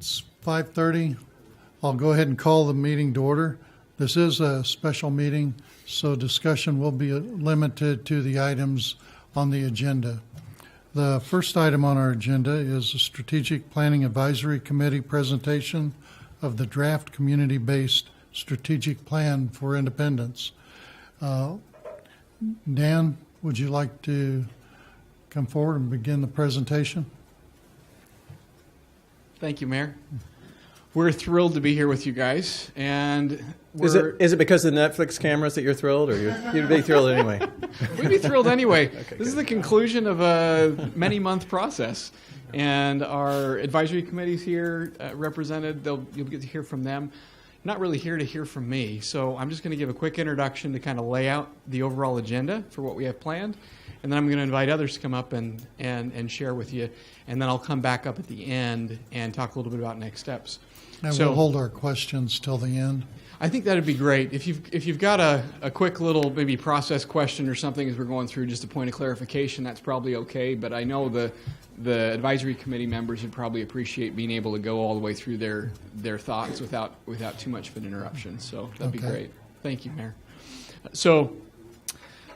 It's 5:30. I'll go ahead and call the meeting to order. This is a special meeting, so discussion will be limited to the items on the agenda. The first item on our agenda is a Strategic Planning Advisory Committee presentation of the draft community-based strategic plan for Independence. Dan, would you like to come forward and begin the presentation? Thank you, Mayor. We're thrilled to be here with you guys, and Is it because of the Netflix cameras that you're thrilled, or you'd be thrilled anyway? We'd be thrilled anyway. Okay, this is the conclusion of a many-month process, and our advisory committee's here represented. You'll get to hear from them. Not really here to hear from me, so I'm just going to give a quick introduction to kind of lay out the overall agenda for what we have planned, and then I'm going to invite others to come up and share with you, and then I'll come back up at the end and talk a little bit about next steps. And we'll hold our questions till the end. I think that'd be great. If you've got a quick little maybe process question or something as we're going through, just a point of clarification, that's probably okay. But I know the advisory committee members would probably appreciate being able to go all the way through their thoughts without too much of an interruption. So that'd be great. Thank you, Mayor. So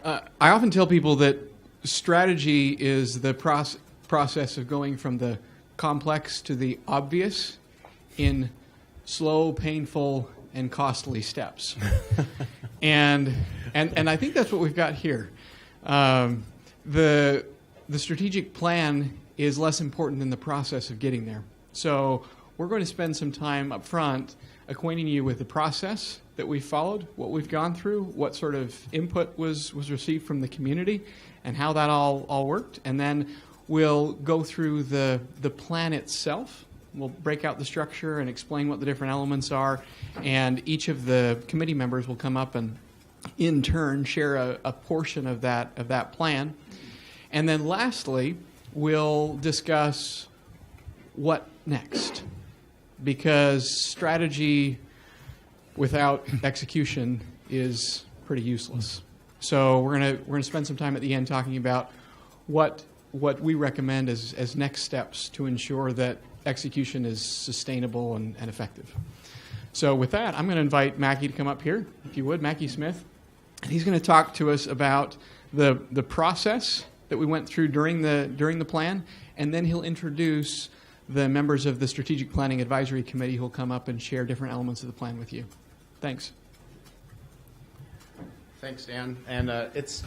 I often tell people that strategy is the process of going from the complex to the obvious in slow, painful, and costly steps. and I think that's what we've got here. The strategic plan is less important than the process of getting there. So we're going to spend some time up front acquainting you with the process that we followed, what we've gone through, what sort of input was received from the community, and how that all worked. And then we'll go through the plan itself. We'll break out the structure and explain what the different elements are, and each of the committee members will come up and, in turn, share a portion of that plan. And then lastly, we'll discuss what next, because strategy without execution is pretty useless. So we're gonna spend some time at the end talking about what we recommend as next steps to ensure that execution is sustainable and effective. So with that, I'm going to invite Mackie to come up here, if you would, Mackie Smith. And he's going to talk to us about the process that we went through during the plan, and then he'll introduce the members of the Strategic Planning Advisory Committee who will come up and share different elements of the plan with you. Thanks. Thanks, Dan. And it's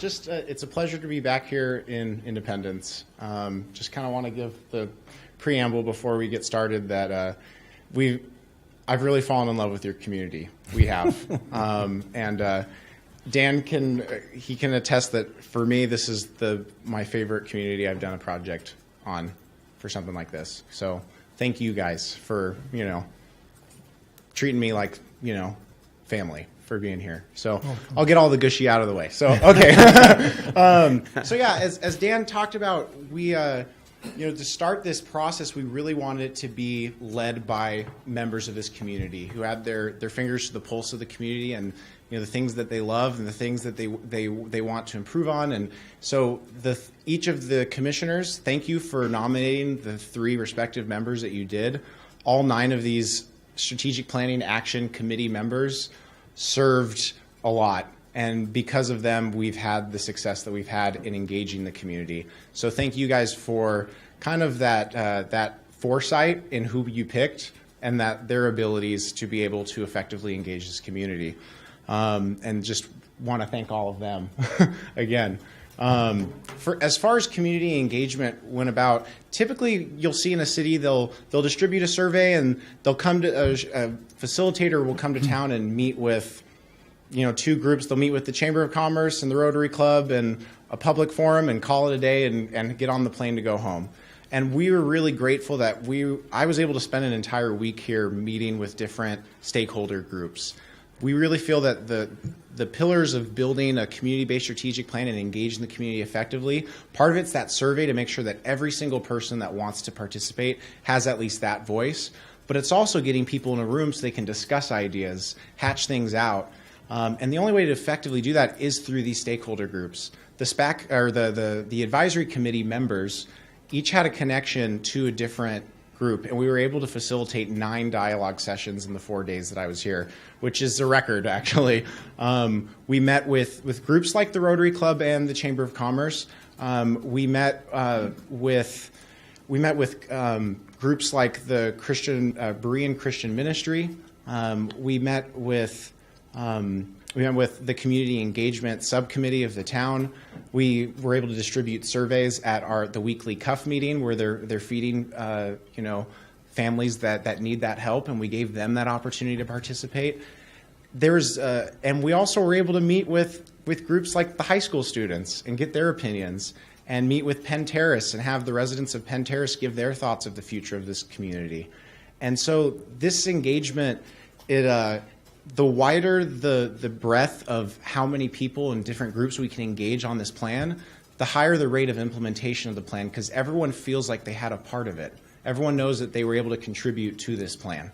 a pleasure to be back here in Independence. Just kind of want to give the preamble before we get started that I've really fallen in love with your community. We have. And Dan can attest that for me, this is my favorite community I've done a project on for something like this. So thank you guys for, treating me like, family, for being here. So I'll get all the gushy out of the way. So, okay. So yeah, as Dan talked about, we, to start this process, we really wanted it to be led by members of this community who had their fingers to the pulse of the community and the things that they love and the things that they want to improve on. And so each of the commissioners, thank you for nominating the 3 respective members that you did. All 9 of these Strategic Planning Action Committee members served a lot. And because of them, we've had the success that we've had in engaging the community. So thank you guys for kind of that foresight in who you picked and that their abilities to be able to effectively engage this community. And just want to thank all of them again. As far as community engagement went about, typically you'll see in a city they'll distribute a survey and they'll come to a facilitator will come to town and meet with 2 groups. They'll meet with the Chamber of Commerce and the Rotary Club and a public forum and call it a day and get on the plane to go home. And we were really grateful that I was able to spend an entire week here meeting with different stakeholder groups. We really feel that the pillars of building a community-based strategic plan and engaging the community effectively, part of it's that survey to make sure that every single person that wants to participate has at least that voice. But it's also getting people in a room so they can discuss ideas, hatch things out. And the only way to effectively do that is through these stakeholder groups. The SPAC or the advisory committee members each had a connection to a different group, and we were able to facilitate 9 dialogue sessions in the 4 days that I was here, which is a record, actually. We met with groups like the Rotary Club and the Chamber of Commerce. We met with groups like the Berean Christian Ministry. We met with the Community Engagement Subcommittee of the town. We were able to distribute surveys at the weekly CUF meeting where they're feeding families that need that help, and we gave them that opportunity to participate. And we also were able to meet with groups like the high school students and get their opinions, and meet with Penn Terrace and have the residents of Penn Terrace give their thoughts of the future of this community. And so this engagement, the wider the breadth of how many people and different groups we can engage on this plan, the higher the rate of implementation of the plan, because everyone feels like they had a part of it. Everyone knows that they were able to contribute to this plan.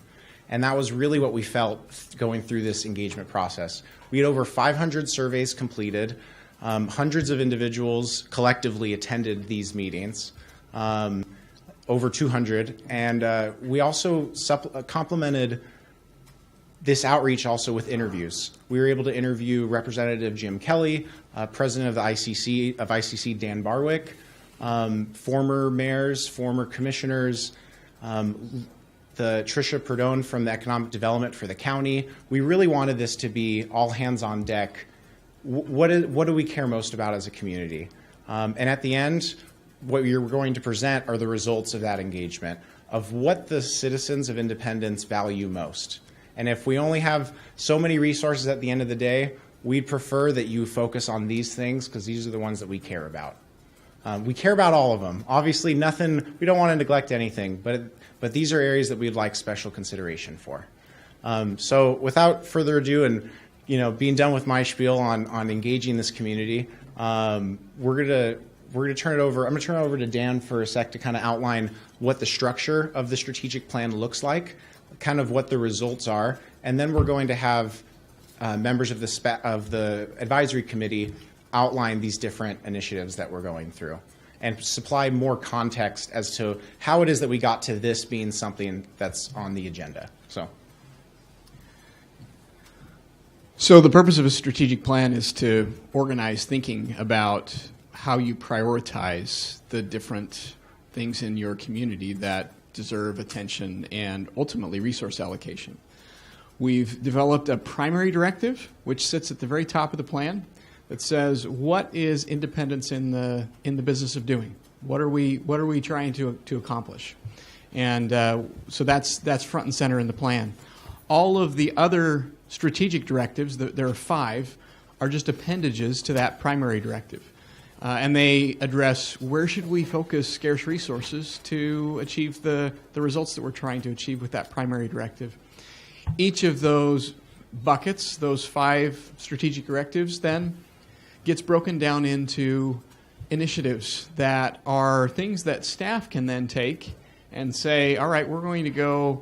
And that was really what we felt going through this engagement process. We had over 500 surveys completed. Hundreds of individuals collectively attended these meetings, over 200. And we also complemented this outreach also with interviews. We were able to interview Representative Jim Kelly, President of the ICC Dan Barwick, former mayors, former commissioners, the Tricia Perdone from the Economic Development for the county. We really wanted this to be all hands on deck. What do we care most about as a community? And at the end, what you're going to present are the results of that engagement, of what the citizens of Independence value most. And if we only have so many resources at the end of the day, we'd prefer that you focus on these things, because these are the ones that we care about. We care about all of them. Obviously, we don't want to neglect anything, but these are areas that we'd like special consideration for. So without further ado, and being done with my spiel on engaging this community, we're gonna turn it over. I'm gonna turn it over to Dan for a sec to kind of outline what the structure of the strategic plan looks like, kind of what the results are, and then we're going to have members of the advisory committee outline these different initiatives that we're going through and supply more context as to how it is that we got to this being something that's on the agenda. So the purpose of a strategic plan is to organize thinking about how you prioritize the different things in your community that deserve attention and ultimately resource allocation. We've developed a primary directive, which sits at the very top of the plan, that says what is Independence in the business of doing? What are we trying to accomplish? And so that's front and center in the plan. All of the other strategic directives, there are 5, are just appendages to that primary directive. And they address where should we focus scarce resources to achieve the results that we're trying to achieve with that primary directive. Each of those buckets, those 5 strategic directives, then gets broken down into initiatives that are things that staff can then take and say, all right, we're going to go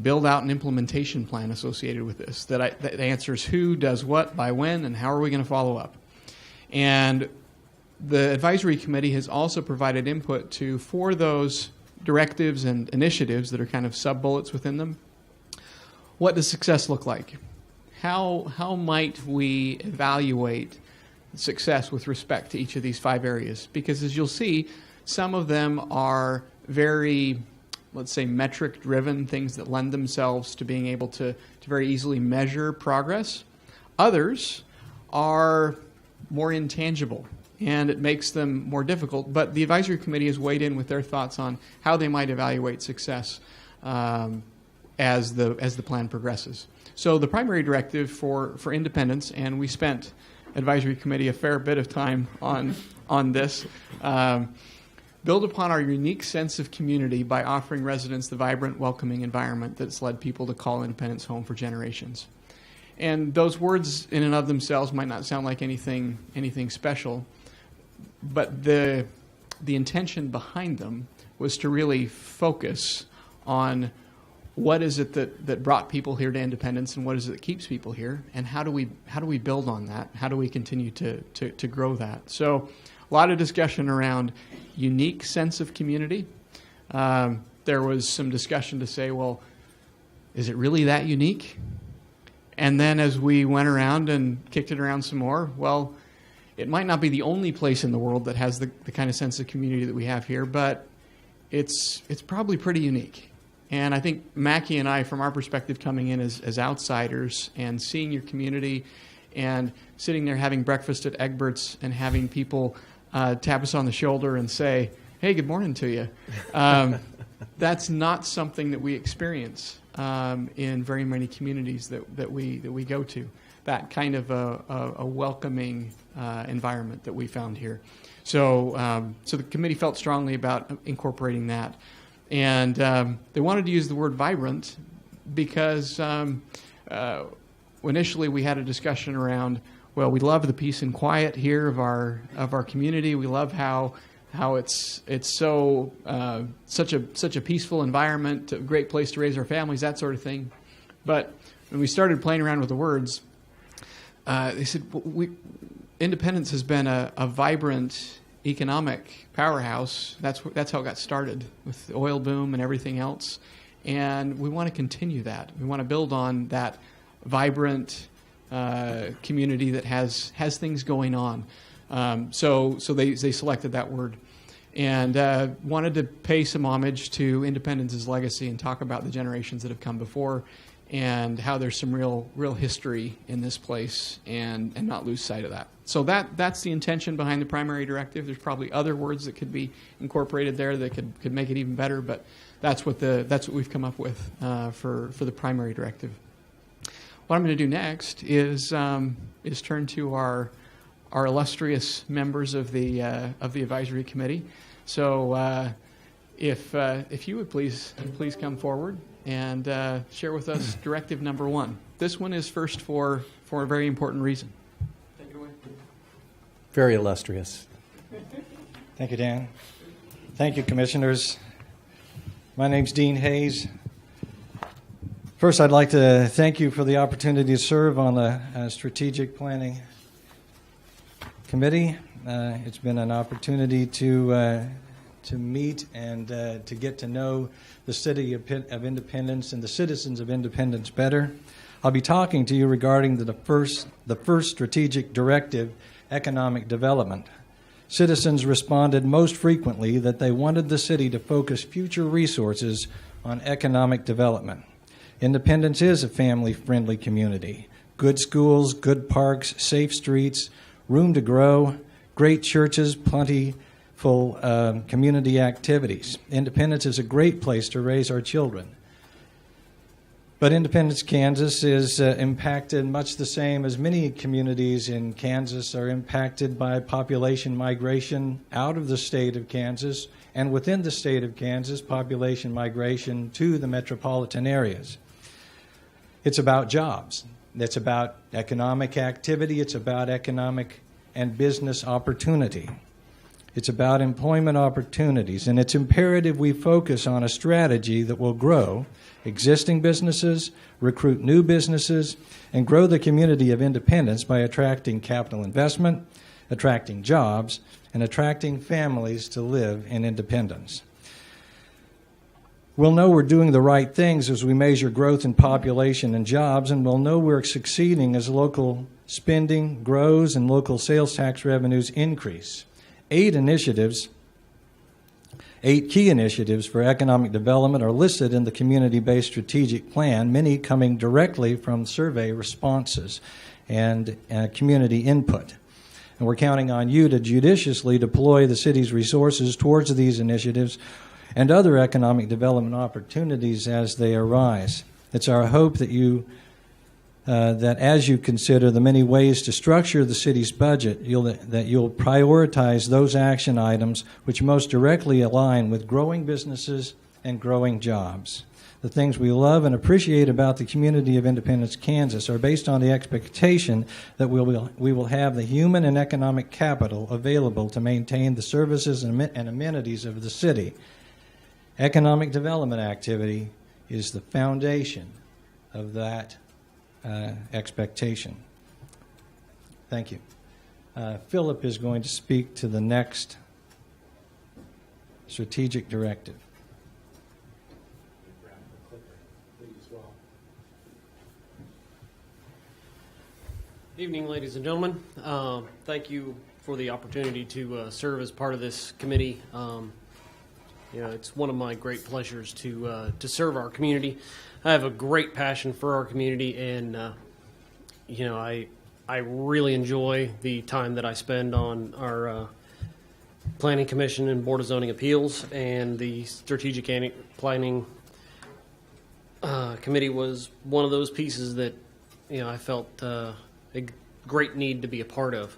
build out an implementation plan associated with this that answers who does what, by when, and how are we going to follow up. And the advisory committee has also provided input for those directives and initiatives that are kind of sub-bullets within them. What does success look like? How might we evaluate success with respect to each of these 5 areas? Because as you'll see, some of them are very, let's say, metric-driven, things that lend themselves to being able to very easily measure progress. Others are more intangible, and it makes them more difficult. But the advisory committee has weighed in with their thoughts on how they might evaluate success as the plan progresses. So the primary directive for Independence, and we spent advisory committee a fair bit of time on this, build upon our unique sense of community by offering residents the vibrant, welcoming environment that's led people to call Independence home for generations. And those words in and of themselves might not sound like anything special, but the intention behind them was to really focus on what is it that brought people here to Independence, and what is it that keeps people here, and how do we build on that? How do we continue to grow that? So a lot of discussion around unique sense of community, there was some discussion to say, well, is it really that unique? And then as we went around and kicked it around some more, well, it might not be the only place in the world that has the kind of sense of community that we have here, but it's probably pretty unique. And I think Mackie and I, from our perspective coming in as outsiders and seeing your community and sitting there having breakfast at Egbert's and having people tap us on the shoulder and say, hey, good morning to you. That's not something that we experience in very many communities that we go to. That kind of a welcoming environment that we found here. So the committee felt strongly about incorporating that. And they wanted to use the word vibrant because initially we had a discussion around, well, we love the peace and quiet here of our community. We love how it's so such a peaceful environment, a great place to raise our families, that sort of thing. But when we started playing around with the words, they said, Independence has been a vibrant economic powerhouse. That's how it got started with the oil boom and everything else. And we want to continue that. We want to build on that vibrant community that has things going on. So they selected that word and wanted to pay some homage to Independence's legacy and talk about the generations that have come before and how there's some real history in this place and not lose sight of that. So that's the intention behind the primary directive. There's probably other words that could be incorporated there that could make it even better, but that's what we've come up with for the primary directive. What I'm going to do next is turn to our illustrious members of the advisory committee. So if you would please come forward and share with us directive number 1. This one is first for a very important reason. Take it away. Very illustrious. Thank you, Dan. Thank you, Commissioners. My name's Dean Hayes. First, I'd like to thank you for the opportunity to serve on the Strategic Planning Committee. It's been an opportunity to meet and to get to know the city of Independence and the citizens of Independence better. I'll be talking to you regarding the first strategic directive, economic development. Citizens responded most frequently that they wanted the city to focus future resources on economic development. Independence is a family-friendly community. Good schools, good parks, safe streets, room to grow, great churches, plentiful community activities. Independence is a great place to raise our children. But Independence, Kansas is impacted much the same as many communities in Kansas are impacted by population migration out of the state of Kansas and within the state of Kansas, population migration to the metropolitan areas. It's about jobs. It's about economic activity. It's about economic and business opportunity. It's about employment opportunities, and it's imperative we focus on a strategy that will grow existing businesses, recruit new businesses, and grow the community of Independence by attracting capital investment, attracting jobs, and attracting families to live in Independence. We'll know we're doing the right things as we measure growth in population and jobs, and we'll know we're succeeding as local spending grows and local sales tax revenues increase. 8 key initiatives for economic development are listed in the community-based strategic plan, many coming directly from survey responses and community input. And we're counting on you to judiciously deploy the city's resources towards these initiatives and other economic development opportunities as they arise. It's our hope that that as you consider the many ways to structure the city's budget, that you'll prioritize those action items which most directly align with growing businesses and growing jobs. The things we love and appreciate about the community of Independence, Kansas are based on the expectation that we will have the human and economic capital available to maintain the services and amenities of the city. Economic development activity is the foundation of that expectation. Thank you. Philip is going to speak to the next strategic directive. well. Evening, ladies and gentlemen. Thank you for the opportunity to serve as part of this committee. It's one of my great pleasures to serve our community. I have a great passion for our community, and I really enjoy the time that I spend on our Planning Commission and Board of Zoning Appeals, and the Strategic Planning Committee was one of those pieces that I felt a great need to be a part of.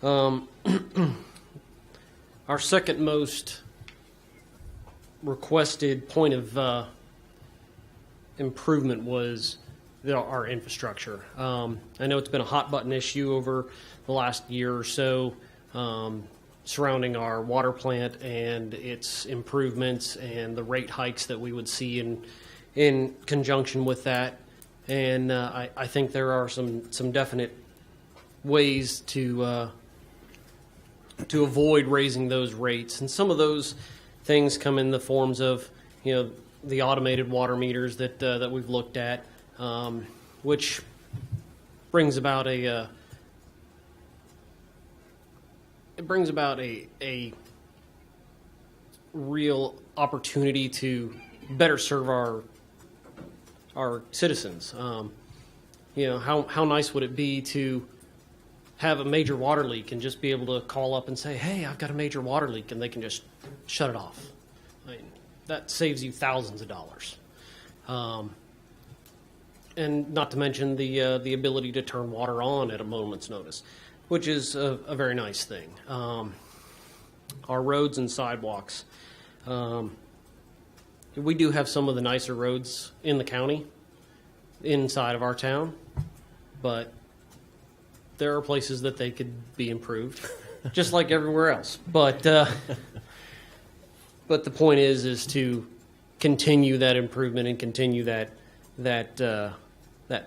Our second most requested point of improvement was our infrastructure. I know it's been a hot button issue over the last year or so surrounding our water plant and its improvements and the rate hikes that we would see in conjunction with that. And I think there are some definite ways to avoid raising those rates. And some of those things come in the forms of, the automated water meters that we've looked at, which brings about a real opportunity to better serve our citizens. How nice would it be to have a major water leak and just be able to call up and say, "Hey, I've got a major water leak," and they can just shut it off. I mean, that saves you thousands of dollars. And not to mention the ability to turn water on at a moment's notice, which is a very nice thing. Our roads and sidewalks. We do have some of the nicer roads in the county, inside of our town, but there are places that they could be improved, just like everywhere else. But the point is to continue that improvement and continue that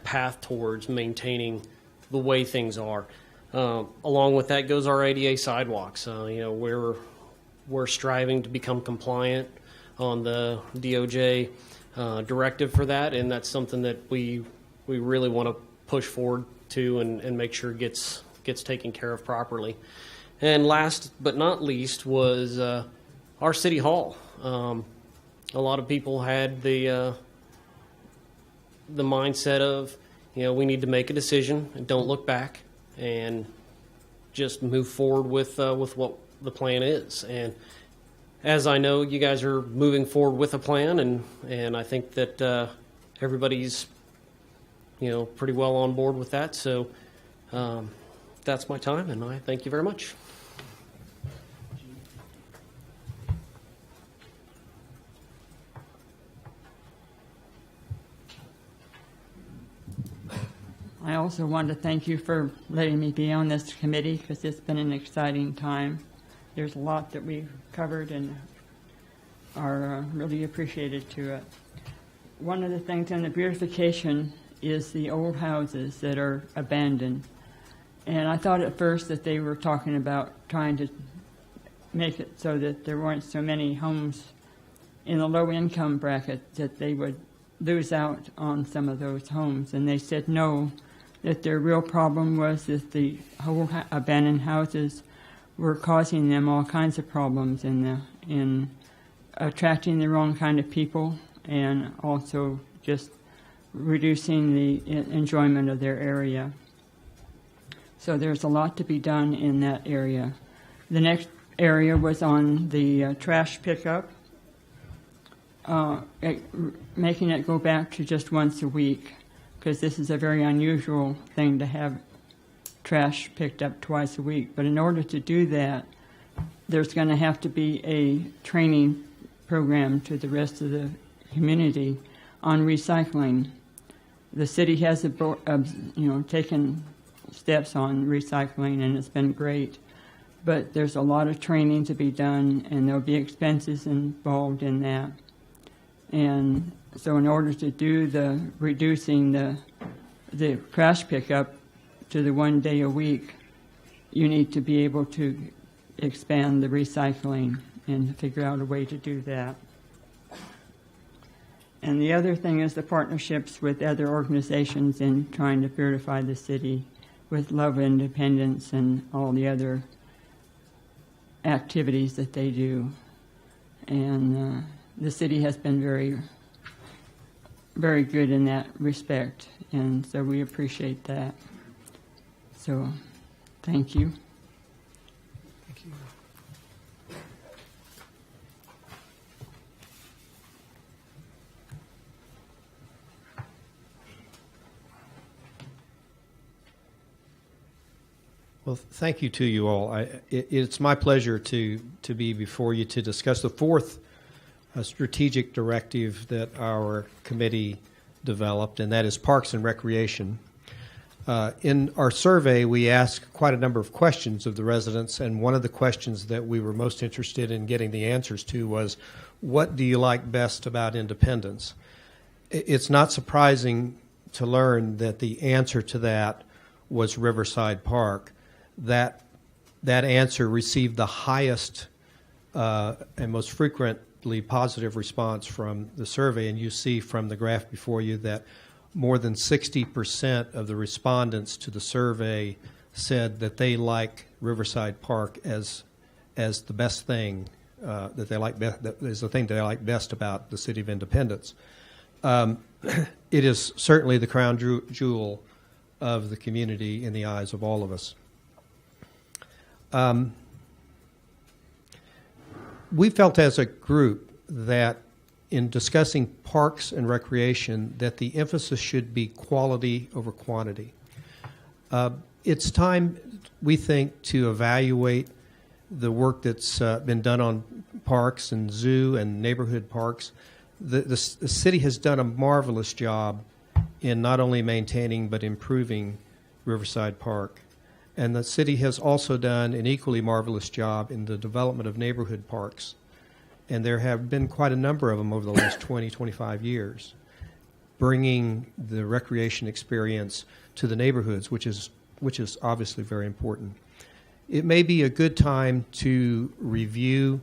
path towards maintaining the way things are. Along with that goes our ADA sidewalks. We're striving to become compliant on the DOJ directive for that, and that's something that we really want to push forward to and make sure gets taken care of properly. And last but not least was our city hall. A lot of people had the mindset of, we need to make a decision and don't look back and just move forward with what the plan is. And as I know, you guys are moving forward with a plan, and I think that everybody's pretty well on board with that. So that's my time, and I thank you very much. I also want to thank you for letting me be on this committee, because it's been an exciting time. There's a lot that we've covered and are really appreciated to it. One of the things in the beautification is the old houses that are abandoned. And I thought at first that they were talking about trying to make it so that there weren't so many homes in the low-income bracket that they would lose out on some of those homes. And they said no, that their real problem was that the whole abandoned houses were causing them all kinds of problems in attracting the wrong kind of people, and also just reducing the enjoyment of their area. So there's a lot to be done in that area. The next area was on the trash pickup, making it go back to just once a week, because this is a very unusual thing to have trash picked up twice a week. But in order to do that, there's going to have to be a training program to the rest of the community on recycling. The city has taken steps on recycling, and it's been great. But there's a lot of training to be done, and there'll be expenses involved in that. And so in order to do reducing the trash pickup to the 1 day a week, you need to be able to expand the recycling and figure out a way to do that. And the other thing is the partnerships with other organizations in trying to purify the city with Love Independence and all the other activities that they do. And the city has been very, very good in that respect, and so we appreciate that. So, thank you. Thank you. Well, thank you to you all. It's my pleasure to be before you to discuss the fourth strategic directive that our committee developed, and that is Parks and Recreation. In our survey, we asked quite a number of questions of the residents, and one of the questions that we were most interested in getting the answers to was, what do you like best about Independence? It's not surprising to learn that the answer to that was Riverside Park. That answer received the highest and most frequently positive response from the survey, and you see from the graph before you that more than 60% of the respondents to the survey said that they like Riverside Park as the best thing that they like. That is the thing that they like best about the city of Independence. It is certainly the crown jewel of the community in the eyes of all of us. We felt as a group that in discussing parks and recreation that the emphasis should be quality over quantity. It's time, we think, to evaluate the work that's been done on parks and zoo and neighborhood parks. The city has done a marvelous job in not only maintaining but improving Riverside Park. And the city has also done an equally marvelous job in the development of neighborhood parks. And there have been quite a number of them over the last 20, 25 years, bringing the recreation experience to the neighborhoods, which is obviously very important. It may be a good time to review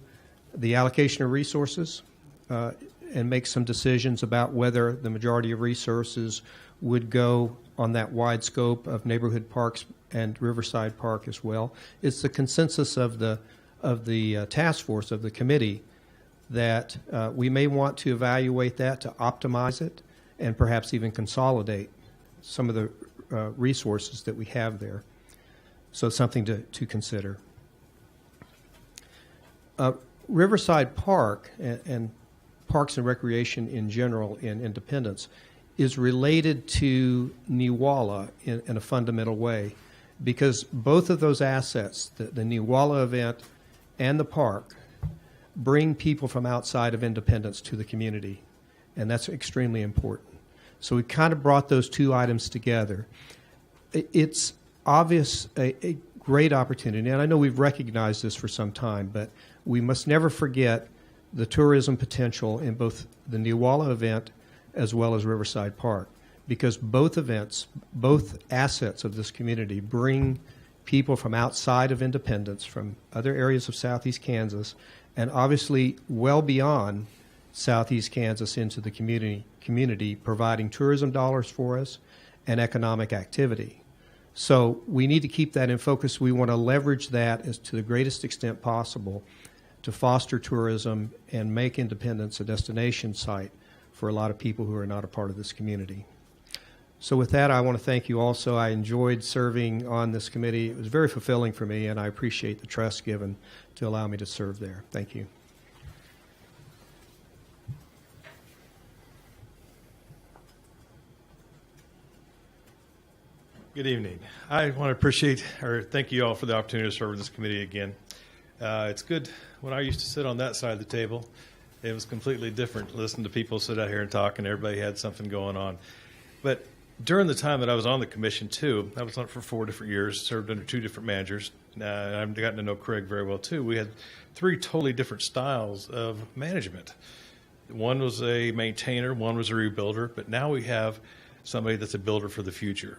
the allocation of resources and make some decisions about whether the majority of resources would go on that wide scope of neighborhood parks and Riverside Park as well. It's the consensus of the task force, of the committee, that we may want to evaluate that to optimize it and perhaps even consolidate some of the resources that we have there. So it's something to consider. Riverside Park and Parks and Recreation in general in Independence is related to Niwala in a fundamental way, because both of those assets, the Niwala event and the park, bring people from outside of Independence to the community, and that's extremely important. So we kind of brought those two items together. It's obvious a great opportunity, and I know we've recognized this for some time, but we must never forget the tourism potential in both the Niwala event as well as Riverside Park, because both events, both assets of this community bring people from outside of Independence, from other areas of southeast Kansas, and obviously well beyond southeast Kansas into the community, providing tourism dollars for us and economic activity. So we need to keep that in focus. We want to leverage that as to the greatest extent possible to foster tourism and make Independence a destination site for a lot of people who are not a part of this community. So with that, I want to thank you also. I enjoyed serving on this committee. It was very fulfilling for me, and I appreciate the trust given to allow me to serve there. Thank you. Good evening. I want to thank you all for the opportunity to serve this committee again. It's good. When I used to sit on that side of the table, it was completely different. Listen to people sit out here and talk, and everybody had something going on. But during the time that I was on the commission, too, I was on it for 4 different years, served under 2 different managers. I've gotten to know Craig very well, too. We had 3 totally different styles of management. One was a maintainer, one was a rebuilder, but now we have somebody that's a builder for the future.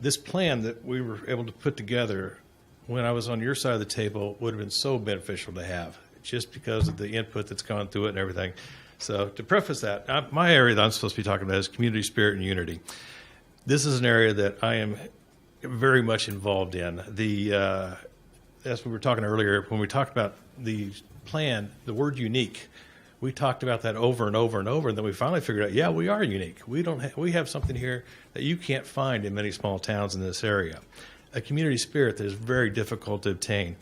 This plan that we were able to put together when I was on your side of the table would have been so beneficial to have, just because of the input that's gone through it and everything. So to preface that, my area that I'm supposed to be talking about is community spirit and unity. This is an area that I am very much involved in. As we were talking earlier, when we talked about the plan, the word unique, we talked about that over and over and over, and then we finally figured out, yeah, we are unique. We have something here that you can't find in many small towns in this area. A community spirit that is very difficult to obtain.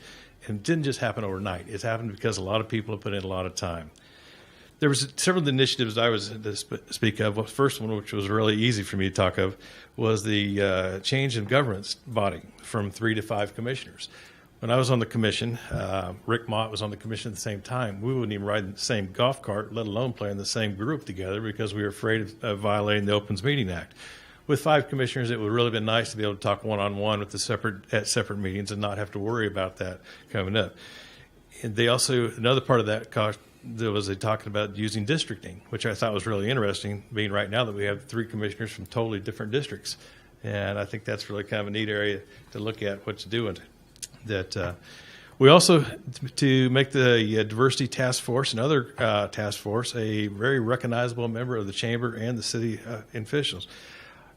And it didn't just happen overnight. It's happened because a lot of people have put in a lot of time. There was several initiatives I was to speak of. The first one, which was really easy for me to talk of, was the change in governance body from 3 to 5 commissioners. When I was on the commission, Rick Mott was on the commission at the same time. We wouldn't even ride in the same golf cart, let alone play in the same group together, because we were afraid of violating the Opens Meeting Act. With 5 commissioners, it would really been nice to be able to talk one-on-one at separate meetings and not have to worry about that coming up. And they also, another part of that there was talking about using districting, which I thought was really interesting, being right now that we have 3 commissioners from totally different districts. And I think that's really kind of a neat area to look at what to do with it. We also, to make the diversity task force and other task force a very recognizable member of the chamber and the city officials.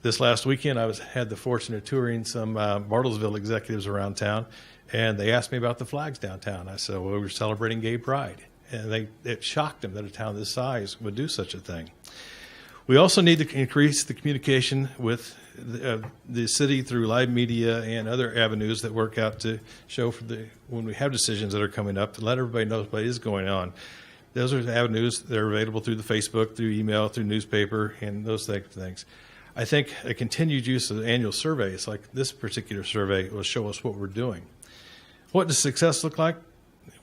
This last weekend, I had the fortune of touring some Bartlesville executives around town, and they asked me about the flags downtown. I said, well, we were celebrating Gay Pride, and it shocked them that a town this size would do such a thing. We also need to increase the communication with the city through live media and other avenues that work out to show when we have decisions that are coming up, to let everybody know what is going on. Those are avenues that are available through the Facebook, through email, through newspaper, and those types of things. I think a continued use of annual surveys like this particular survey will show us what we're doing. What does success look like?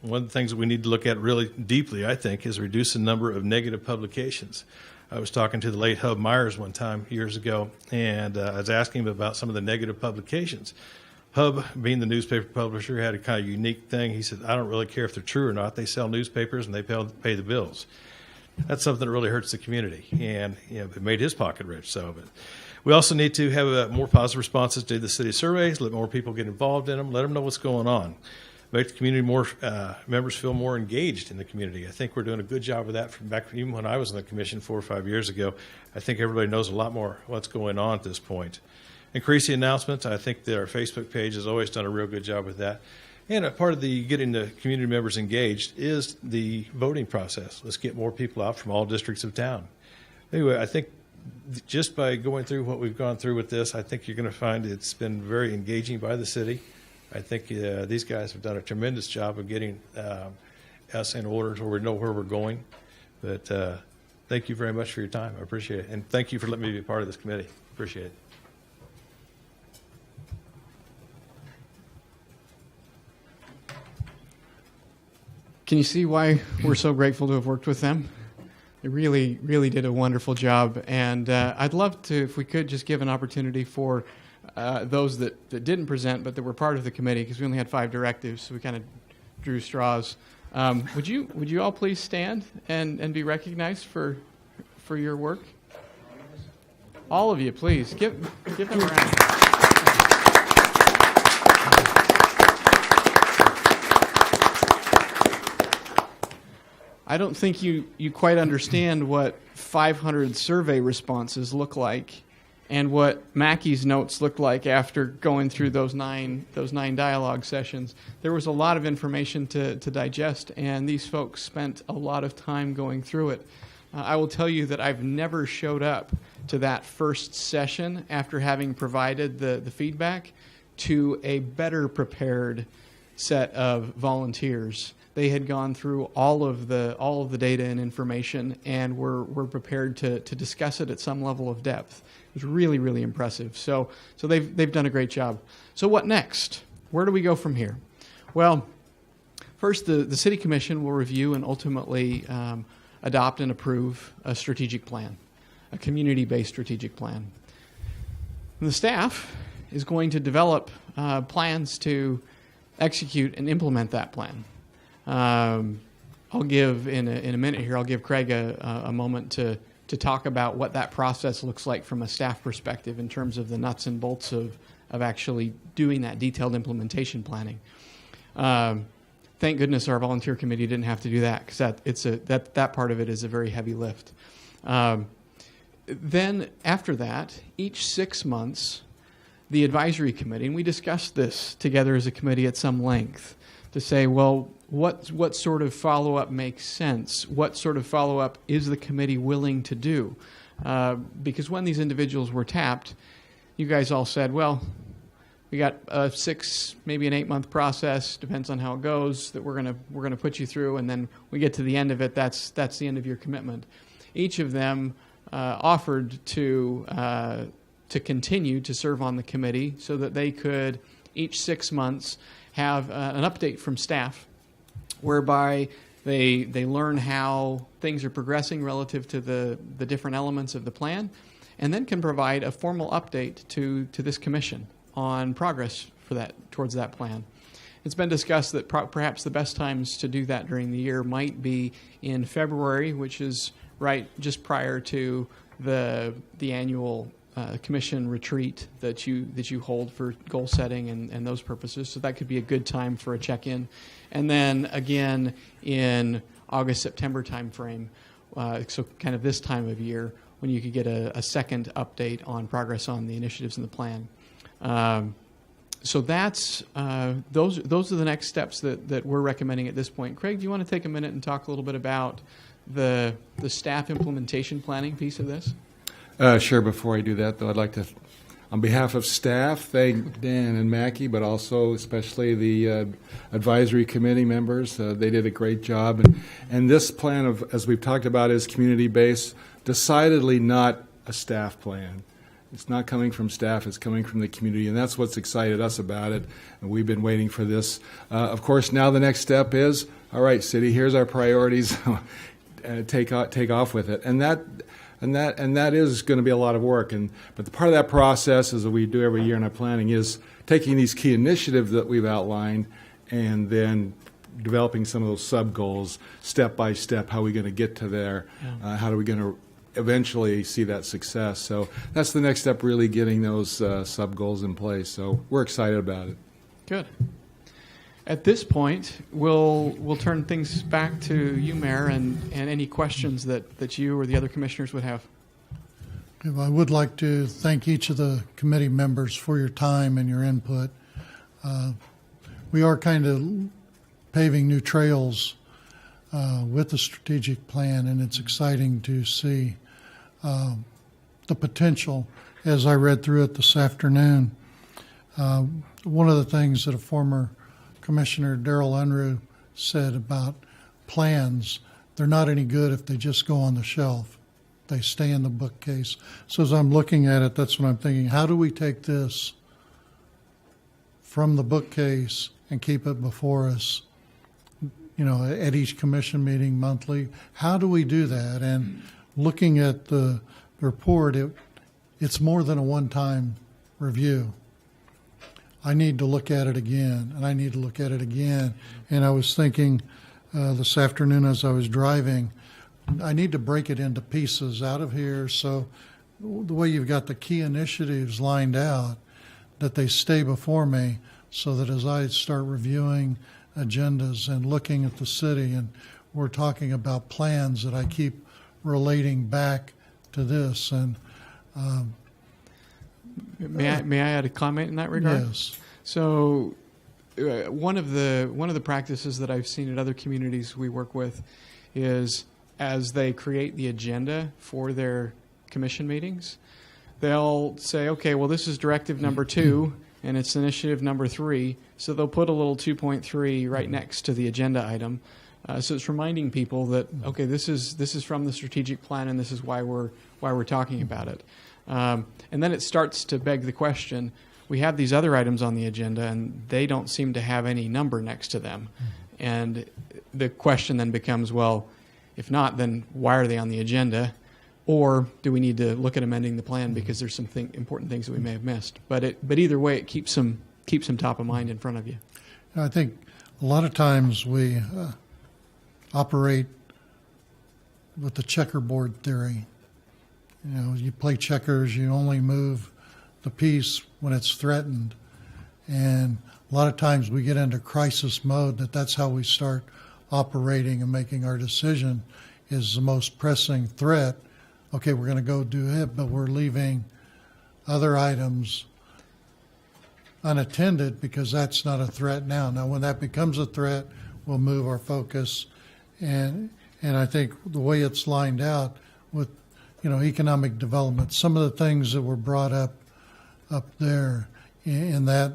One of the things that we need to look at really deeply, I think, is reduce the number of negative publications. I was talking to the late Hub Myers one time years ago, and I was asking him about some of the negative publications. Hub, being the newspaper publisher, had a kind of unique thing. He said, I don't really care if they're true or not. They sell newspapers and they pay the bills. That's something that really hurts the community, and it made his pocket rich. But we also need to have more positive responses to the city surveys, let more people get involved in them, let them know what's going on, make the community more members feel more engaged in the community. I think we're doing a good job of that from back even when I was on the commission 4 or 5 years ago. I think everybody knows a lot more what's going on at this point. Increase the announcements. I think that our Facebook page has always done a real good job with that. And a part of getting the community members engaged is the voting process. Let's get more people out from all districts of town. Anyway, I think just by going through what we've gone through with this, I think you're going to find it's been very engaging by the city. I think these guys have done a tremendous job of getting us in order so we know where we're going. But thank you very much for your time. I appreciate it. And thank you for letting me be a part of this committee. Appreciate it. Can you see why we're so grateful to have worked with them? They really, really did a wonderful job. And I'd love to, if we could, just give an opportunity for those that didn't present but that were part of the committee, because we only had 5 directives, so we kind of drew straws. Would you all please stand and be recognized for your work? All of you, please. Give them a round. I don't think you quite understand what 500 survey responses look like and what Mackey's notes looked like after going through those nine dialogue sessions. There was a lot of information to digest, and these folks spent a lot of time going through it. I will tell you that I've never showed up to that first session after having provided the feedback to a better prepared set of volunteers. They had gone through all of the data and information and were prepared to discuss it at some level of depth. It was really, really impressive. So they've done a great job. So what next? Where do we go from here? Well, first the City Commission will review and ultimately adopt and approve a strategic plan, a community-based strategic plan. And the staff is going to develop plans to execute and implement that plan. I'll give in a minute here. I'll give Craig a moment to talk about what that process looks like from a staff perspective in terms of the nuts and bolts of actually doing that detailed implementation planning. Thank goodness our volunteer committee didn't have to do that, because that part of it is a very heavy lift. Then after that, each 6 months, the advisory committee, and we discussed this together as a committee at some length, to say, well, what sort of follow-up makes sense? What sort of follow-up is the committee willing to do? Because when these individuals were tapped, you guys all said, well, we got a 6, maybe an 8-month process, depends on how it goes, that we're gonna put you through, and then we get to the end of it. That's the end of your commitment. Each of them offered to continue to serve on the committee, so that they could each 6 months have an update from staff, whereby they learn how things are progressing relative to the different elements of the plan, and then can provide a formal update to this commission on progress towards that plan. It's been discussed that perhaps the best times to do that during the year might be in February, which is right just prior to the annual commission retreat that you hold for goal setting and those purposes. So that could be a good time for a check-in. And then again in August, September timeframe, so kind of this time of year, when you could get a second update on progress on the initiatives in the plan. So that's those are the next steps that we're recommending at this point. Craig, do you want to take a minute and talk a little bit about the staff implementation planning piece of this? Sure. Before I do that, though, I'd like to, on behalf of staff, thank Dan and Mackie, but also especially the advisory committee members. They did a great job. And this plan, as we've talked about, is community-based, decidedly not a staff plan. It's not coming from staff, it's coming from the community, and that's what's excited us about it, and we've been waiting for this. Of course, now the next step is, all right, city, here's our priorities, take off with it. And that is going to be a lot of work. But the part of that process, as we do every year in our planning, is taking these key initiatives that we've outlined and then developing some of those sub-goals step by step. How are we going to get to there? How are we going to eventually see that success? So that's the next step, really getting those sub-goals in place. So we're excited about it. Good. At this point, we'll turn things back to you, Mayor, and any questions that you or the other commissioners would have. I would like to thank each of the committee members for your time and your input. We are kind of paving new trails with the strategic plan, and it's exciting to see the potential as I read through it this afternoon. One of the things that a former Commissioner Darrell Unruh said about plans, they're not any good if they just go on the shelf. They stay in the bookcase. So as I'm looking at it, that's what I'm thinking. How do we take this from the bookcase and keep it before us, at each commission meeting monthly? How do we do that? And looking at the report, it's more than a one-time review. I need to look at it again, and I need to look at it again. And I was thinking this afternoon as I was driving, I need to break it into pieces out of here, so the way you've got the key initiatives lined out, that they stay before me, so that as I start reviewing agendas and looking at the city, and we're talking about plans, that I keep relating back to this. And may I add a comment in that regard? Yes. So one of the practices that I've seen at other communities we work with is, as they create the agenda for their commission meetings, they'll say, okay, well, this is directive number 2 and it's initiative number 3, so they'll put a little 2.3 right next to the agenda item. So it's reminding people that, okay, this is from the strategic plan, and this is why we're talking about it. And then it starts to beg the question, we have these other items on the agenda, and they don't seem to have any number next to them. And the question then becomes, well, if not, then why are they on the agenda? Or do we need to look at amending the plan because there's some important things that we may have missed? But either way, it keeps them top of mind in front of you. I think a lot of times we operate with the checkerboard theory. You play checkers, you only move the piece when it's threatened. And a lot of times we get into crisis mode, that's how we start operating and making our decision is the most pressing threat. Okay, we're going to go do it, but we're leaving other items unattended because that's not a threat now. Now, when that becomes a threat, we'll move our focus. And I think the way it's lined out with, economic development, some of the things that were brought up there in that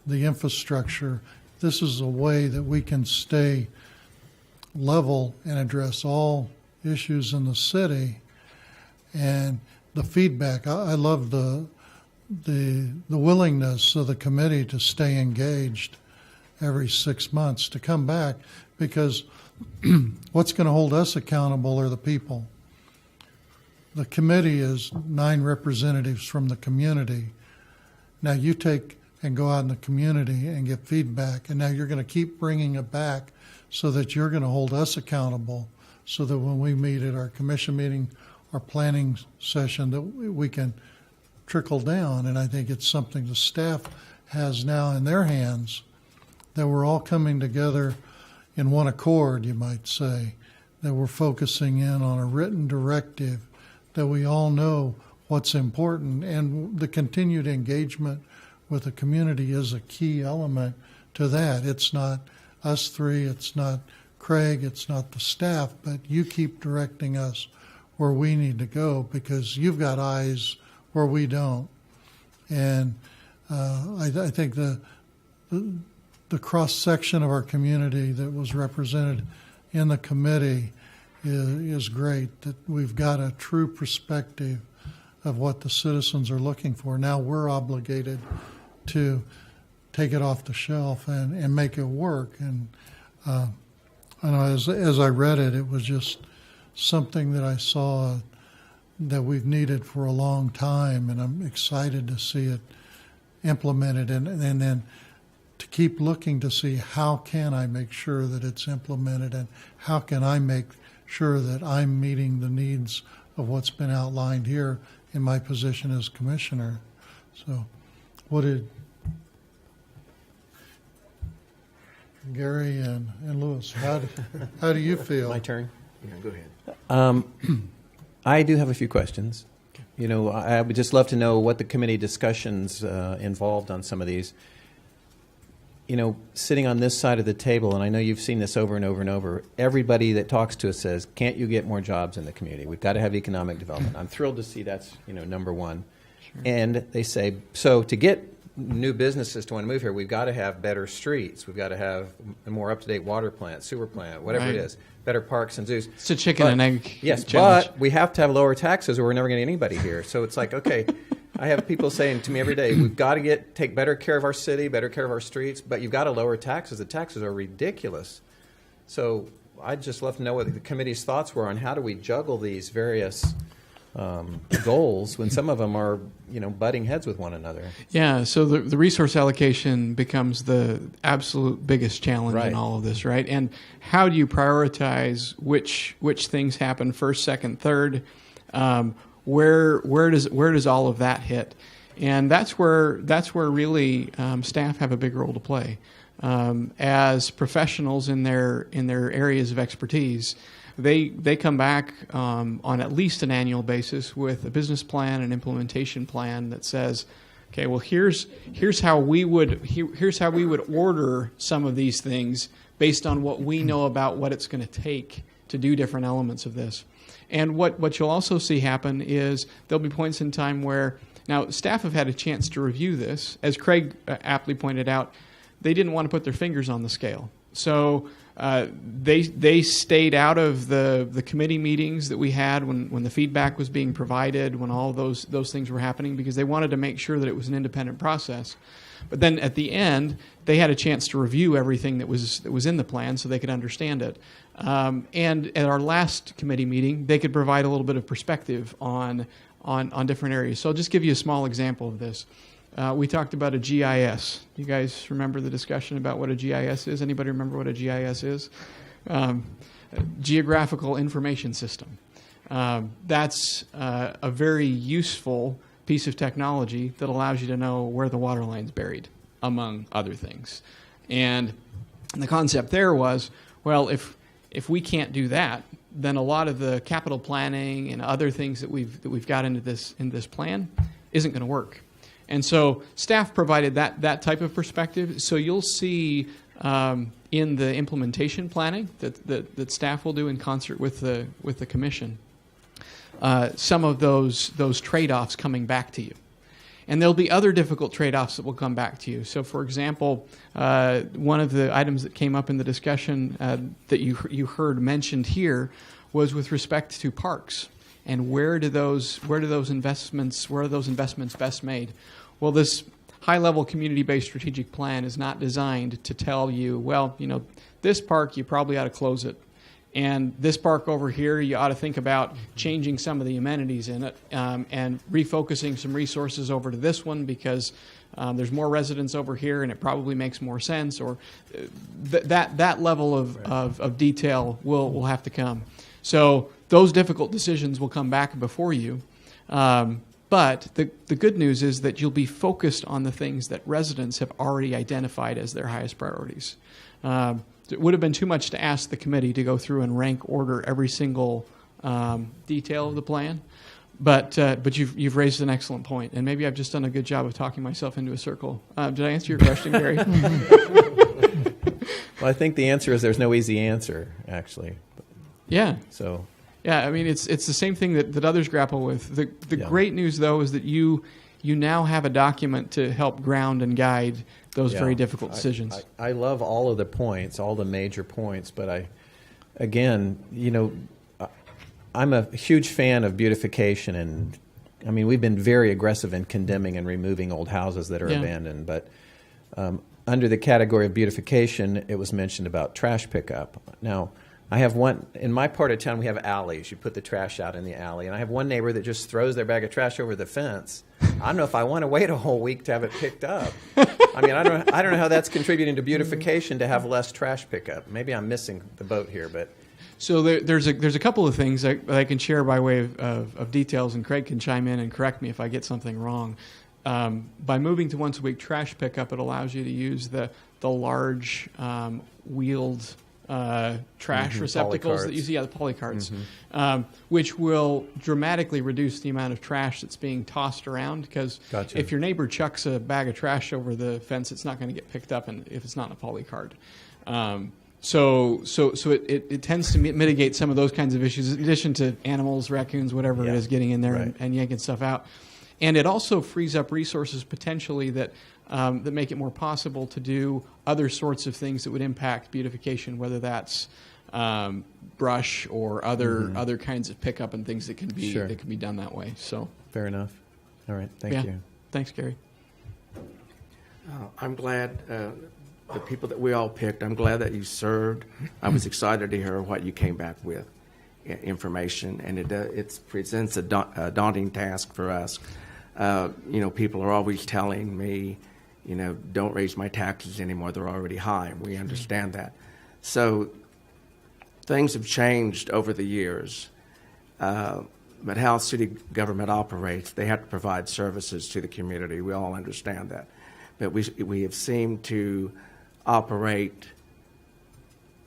the infrastructure, this is a way that we can stay level and address all issues in the city. And the feedback, I love the willingness of the committee to stay engaged every 6 months to come back, because what's going to hold us accountable are the people. The committee is 9 representatives from the community. Now you take and go out in the community and get feedback, and now you're going to keep bringing it back so that you're going to hold us accountable, so that when we meet at our commission meeting, our planning session, that we can trickle down. And I think it's something the staff has now in their hands, that we're all coming together in one accord, you might say, that we're focusing in on a written directive, that we all know what's important, and the continued engagement with the community is a key element to that. It's not us three, it's not Craig, it's not the staff, but you keep directing us where we need to go, because you've got eyes where we don't. And I think the cross-section of our community that was represented in the committee is great, that we've got a true perspective of what the citizens are looking for. Now we're obligated to take it off the shelf and make it work. And I know as I read it, it was just something that I saw that we've needed for a long time, and I'm excited to see it implemented, and then to keep looking to see how can I make sure that it's implemented, and how can I make sure that I'm meeting the needs of what's been outlined here in my position as commissioner. So what did Gary and Lewis, how do you feel? My turn. Yeah, go ahead. I do have a few questions. I would just love to know what the committee discussions involved on some of these. Sitting on this side of the table, and I know you've seen this over and over and over, everybody that talks to us says, can't you get more jobs in the community? We've got to have economic development. I'm thrilled to see that's, number one. Sure. And they say, so to get new businesses to want to move here, we've got to have better streets. We've got to have a more up-to-date water plant, sewer plant, whatever it is, better parks and zoos. It's a chicken and egg Yes, challenge. But we have to have lower taxes or we're never going to get anybody here. So it's like, okay, I have people saying to me every day, we've got to take better care of our city, better care of our streets, but you've got to lower taxes. The taxes are ridiculous. So I'd just love to know what the committee's thoughts were on how do we juggle these various goals when some of them are, butting heads with one another. Yeah, so the resource allocation becomes the absolute biggest challenge in all of this, right? And how do you prioritize which things happen first, second, third? Where does all of that hit? And that's where really staff have a big role to play. As professionals in their areas of expertise, they come back on at least an annual basis with a business plan, an implementation plan that says, okay, well here's how we would order some of these things based on what we know about what it's going to take to do different elements of this. And what you'll also see happen is there'll be points in time where, now staff have had a chance to review this. As Craig aptly pointed out, they didn't want to put their fingers on the scale. So they stayed out of the committee meetings that we had when the feedback was being provided, when all those things were happening, because they wanted to make sure that it was an independent process. But then at the end, they had a chance to review everything that was in the plan so they could understand it. And at our last committee meeting, they could provide a little bit of perspective on different areas. So I'll just give you a small example of this. We talked about a GIS. You guys remember the discussion about what a GIS is? Anybody remember what a GIS is? Geographical Information System. That's a very useful piece of technology that allows you to know where the water line's buried among other things. And the concept there was, well, if we can't do that, then a lot of the capital planning and other things that we've got into this plan isn't going to work. And so staff provided that type of perspective. So you'll see in the implementation planning that staff will do in concert with the commission, some of those trade-offs coming back to you. And there'll be other difficult trade-offs that will come back to you. So, for example, one of the items that came up in the discussion that you heard mentioned here was with respect to parks and where are those investments best made? Well, this high-level community-based strategic plan is not designed to tell you, well, this park you probably ought to close it. And this park over here, you ought to think about changing some of the amenities in it and refocusing some resources over to this one because there's more residents over here and it probably makes more sense. Or that level of detail will have to come. So those difficult decisions will come back before you. But the good news is that you'll be focused on the things that residents have already identified as their highest priorities. It would have been too much to ask the committee to go through and rank order every single detail of the plan, but you've raised an excellent point, and maybe I've just done a good job of talking myself into a circle. Did I answer your question, Gary? Well, I think the answer is there's no easy answer, actually. Yeah. So. Yeah, I mean it's the same thing that others grapple with. The great news though is that you now have a document to help ground and guide those very difficult decisions. I love all of the points, all the major points, but I'm a huge fan of beautification, and I mean we've been very aggressive in condemning and removing old houses that are abandoned. But under the category of beautification, it was mentioned about trash pickup. Now, I have one in my part of town. We have alleys. You put the trash out in the alley, and I have one neighbor that just throws their bag of trash over the fence. I don't know if I want to wait a whole week to have it picked up. I mean, I don't know how that's contributing to beautification to have less trash pickup. Maybe I'm missing the boat here, but. So there's a couple of things that I can share by way of details, and Craig can chime in and correct me if I get something wrong. By moving to once a week trash pickup, it allows you to use the large wheeled trash receptacles that you see, the polycarts, which will dramatically reduce the amount of trash that's being tossed around. Because if your neighbor chucks a bag of trash over the fence, it's not going to get picked up, and if it's not in a polycart. So it tends to mitigate some of those kinds of issues, in addition to animals, raccoons, whatever it is, getting in there and yanking stuff out. And it also frees up resources potentially that make it more possible to do other sorts of things that would impact beautification, whether that's brush or other kinds of pickup and things that can be done that way. So fair enough. All right, thank you. Thanks, Gary. I'm glad the people that we all picked. I'm glad that you served. I was excited to hear what you came back with, information, and it presents a daunting task for us. People are always telling me, don't raise my taxes anymore. They're already high. We understand that. So things have changed over the years. But how city government operates, they have to provide services to the community. We all understand that. But we have seemed to operate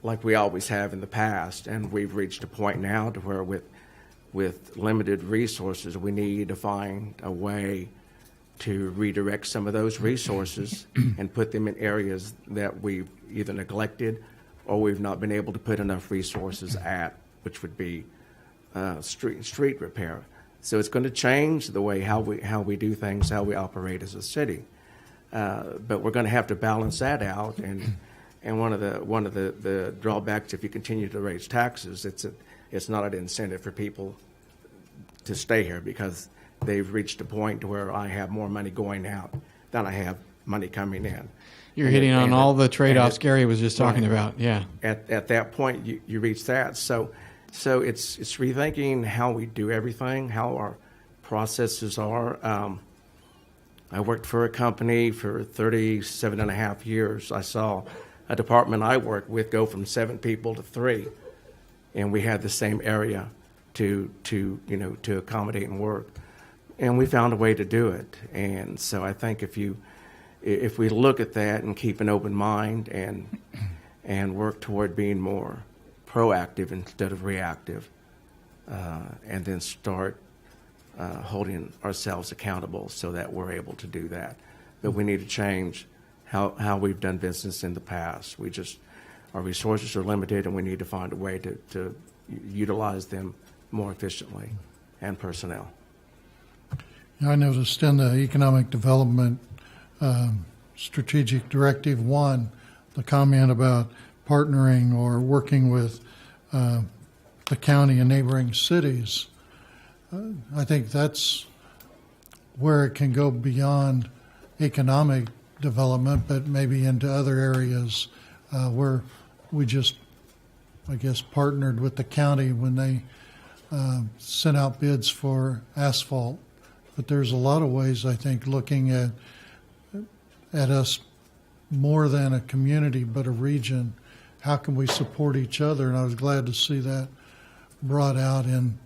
like we always have in the past, and we've reached a point now to where with limited resources, we need to find a way to redirect some of those resources and put them in areas that we've either neglected or we've not been able to put enough resources at, which would be street repair. So it's going to change the way how we do things, how we operate as a city. But we're going to have to balance that out, and one of the drawbacks if you continue to raise taxes, it's not an incentive for people to stay here because they've reached a point where I have more money going out than I have money coming in. You're hitting on all the trade-offs Gary was just talking about. Yeah. At that point, you reach that. So it's rethinking how we do everything, how our processes are. I worked for a company for 37 and a half years. I saw a department I worked with go from 7 people to 3, and we had the same area to accommodate and work. And we found a way to do it. And so I think if you if we look at that and keep an open mind and work toward being more proactive instead of reactive, and then start holding ourselves accountable so that we're able to do that. But we need to change how we've done business in the past. Our resources are limited, and we need to find a way to utilize them more efficiently, and personnel. I noticed in the Economic Development Strategic Directive 1, the comment about partnering or working with the county and neighboring cities. I think that's where it can go beyond economic development, but maybe into other areas where we just, I guess, partnered with the county when they sent out bids for asphalt. But there's a lot of ways, I think, looking at us more than a community but a region. How can we support each other? And I was glad to see that brought out in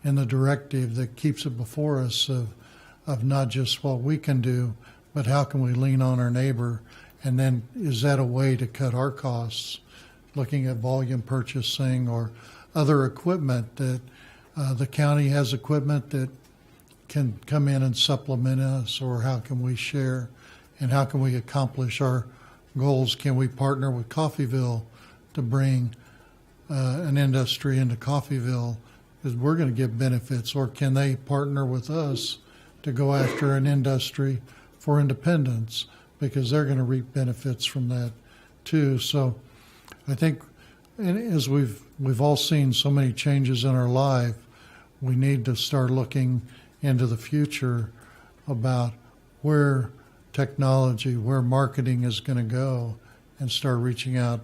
the directive that keeps it before us of not just what we can do, but how can we lean on our neighbor? And then is that a way to cut our costs? Looking at volume purchasing or other equipment that the county has equipment that can come in and supplement us, or how can we share and how can we accomplish our goals? Can we partner with Coffeyville to bring an industry into Coffeyville because we're going to get benefits, or can they partner with us to go after an industry for Independence because they're going to reap benefits from that too? So I think, and as we've all seen so many changes in our life, we need to start looking into the future about where technology, where marketing is going to go, and start reaching out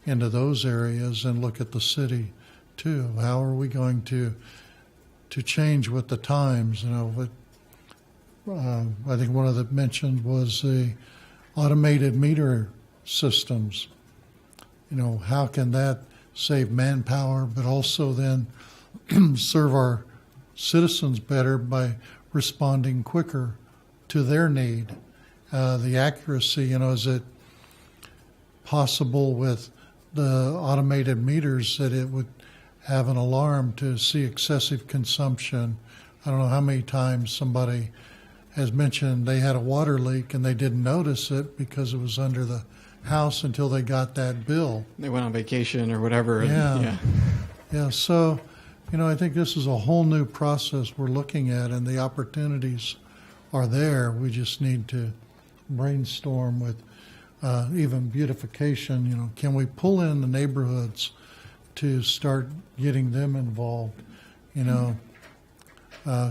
into those areas and look at the city too. How are we going to change with the times? You know, I think one of the mentioned was the automated meter systems. You know, how can that save manpower, but also then serve our citizens better by responding quicker to their need? The accuracy, you know, is it possible with the automated meters that it would have an alarm to see excessive consumption? I don't know how many times somebody has mentioned they had a water leak and they didn't notice it because it was under the house until they got that bill. They went on vacation or whatever. Yeah. So, you know, I think this is a whole new process we're looking at, and the opportunities are there. We just need to brainstorm with even beautification. You know, can we pull in the neighborhoods to start getting them involved? You know,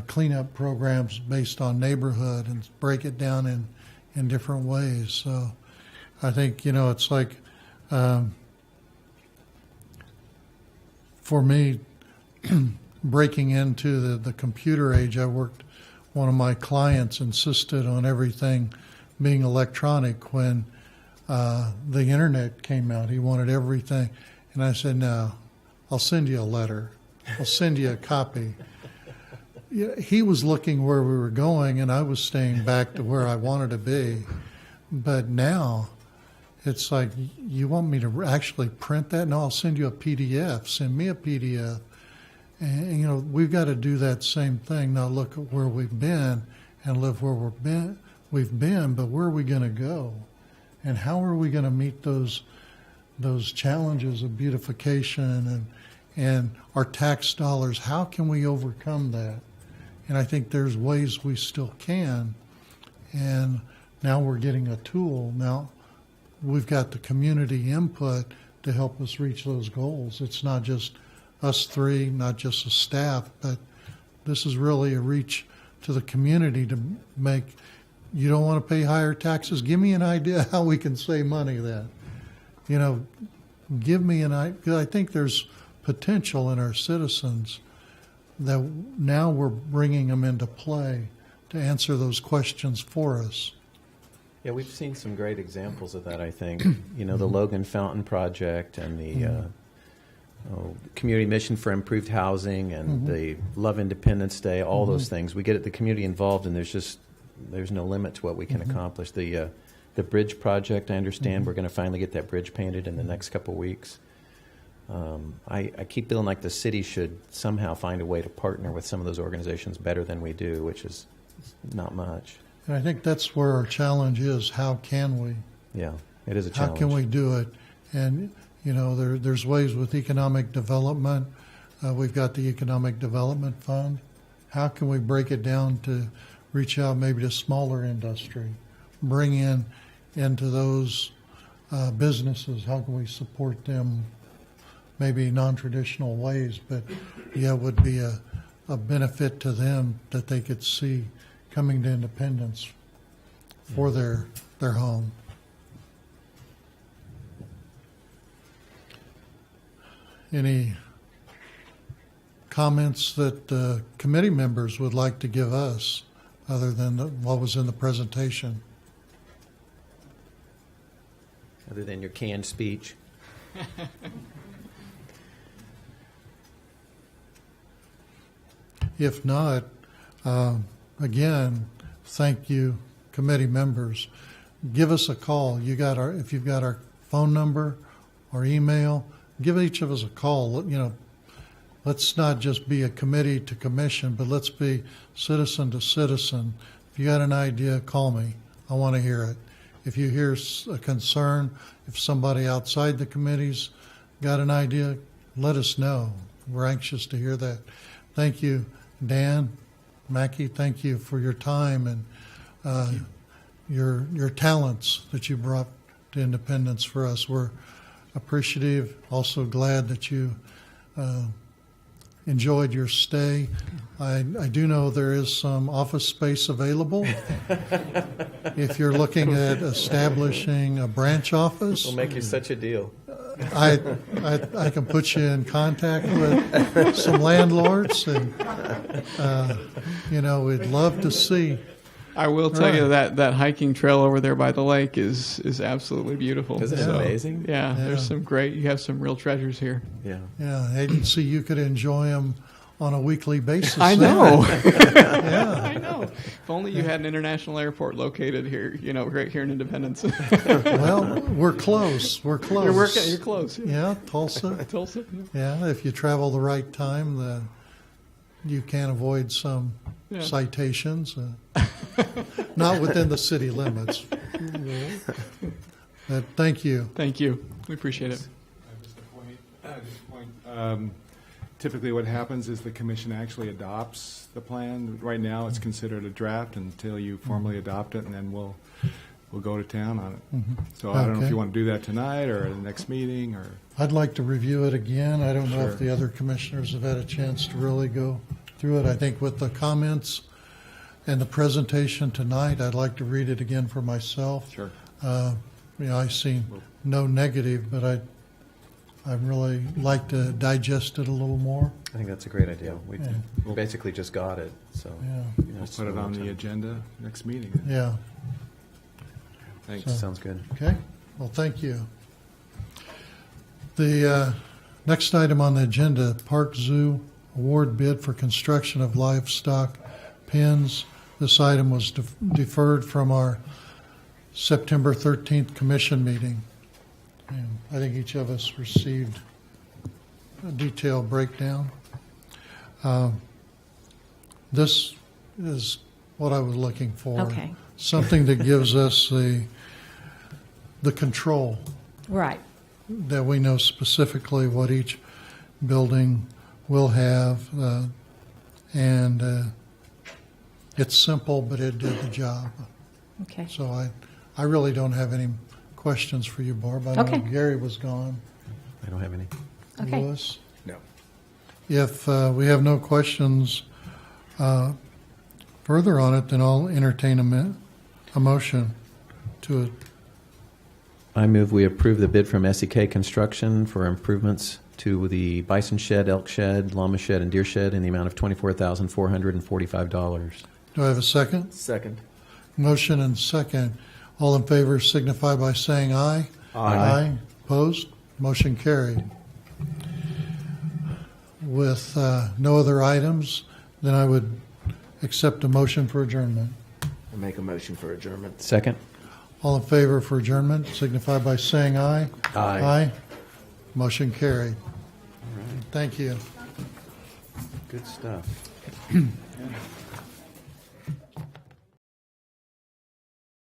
cleanup programs based on neighborhood and break it down in different ways. So I think, you know, it's like for me, breaking into the computer age, one of my clients insisted on everything being electronic when the internet came out. He wanted everything. And I said, no, I'll send you a letter. I'll send you a copy. He was looking where we were going, and I was staying back to where I wanted to be. But now it's like, you want me to actually print that? No, I'll send you a PDF. Send me a PDF. And, you know, we've got to do that same thing. Now look at where we've been and live where we've been, but where are we going to go? And how are we going to meet those challenges of beautification and our tax dollars? How can we overcome that? And I think there's ways we still can. And now we're getting a tool. Now we've got the community input to help us reach those goals. It's not just us three, not just the staff, but this is really a reach to the community to make, you don't want to pay higher taxes? Give me an idea how we can save money then. You know, give me an idea, because I think there's potential in our citizens that now we're bringing them into play to answer those questions for us. Yeah, we've seen some great examples of that, I think. You know, the Logan Fountain Project and the Community Mission for Improved Housing and the Love Independence Day, all those things. We get the community involved, and there's no limit to what we can accomplish. The The bridge project, I understand, we're going to finally get that bridge painted in the next couple weeks. I keep feeling like the city should somehow find a way to partner with some of those organizations better than we do, which is not much. And I think that's where our challenge is. How can we? Yeah, it is a How challenge. can we do it? And, you know, there's ways with economic development. We've got the Economic Development Fund. How can we break it down to reach out maybe to smaller industry, bring into those businesses? How can we support them maybe non-traditional ways, but yeah, would be a benefit to them that they could see coming to Independence for their home. Any comments that committee members would like to give us other than what was in the presentation? Other than your canned speech. If not, again, thank you, committee members. Give us a call. If you've got our phone number or email, give each of us a call. You know, let's not just be a committee to commission, but let's be citizen to citizen. If you got an idea, call me. I want to hear it. If you hear a concern, if somebody outside the committee's got an idea, let us know. We're anxious to hear that. Thank you, Dan, Mackie. Thank you for your time and your talents that you brought to Independence for us. We're appreciative. Also glad that you enjoyed your stay. I do know there is some office space available. If you're looking at establishing a branch office, We'll make you such a deal. I can put you in contact with some landlords, and we'd love to see. I will tell you that hiking trail over there by the lake is absolutely beautiful. Isn't it amazing? Yeah, there's you have some real treasures here. Yeah. Yeah, agency, you could enjoy them on a weekly basis. I know. Yeah. I know. If only you had an international airport located here, right here in Independence. Well, we're close. We're close. You're close. Yeah, Tulsa. Tulsa. Yeah, if you travel the right time, you can avoid some citations. Not within the city limits. But thank you. Thank you. We appreciate it. Just a point. Typically what happens is the commission actually adopts the plan. Right now it's considered a draft until you formally adopt it, and then we'll go to town on it. So I don't know if you want to do that tonight or the next meeting or. I'd like to review it again. I don't know if Sure. the other commissioners have had a chance to really go through it. I think with the comments and the presentation tonight, I'd like to read it again for myself. Sure. I see no negative, but I really like to digest it a little more. I think that's a great idea. We basically just got it, so. Yeah. We'll put it on the agenda next meeting. Yeah. Thanks. Sounds good. Okay. Well, thank you. The next item on the agenda, Park Zoo award bid for construction of livestock pens. This item was deferred from our September 13th commission meeting. And I think each of us received a detailed breakdown. This is what I was looking for. Okay. Something that gives us the control, Right. that we know specifically what each building will have. And it's simple, but it did the job. Okay. So I really don't have any questions for you, Barb. I know Okay. Gary was gone. I don't have any. Okay. Louis? No. If we have no questions further on it, then I'll entertain a motion to it. I move we approve the bid from SEK Construction for improvements to the bison shed, elk shed, llama shed, and deer shed in the amount of $24,445. Do I have a second? Second. Motion and second. All in favor signify by saying aye. Aye. Opposed? Motion carried. With no other items, then I would accept a motion for adjournment. I make a motion for adjournment. Second? All in favor for adjournment signify by saying aye. Aye. Aye. Motion carried. Thank you. Good stuff.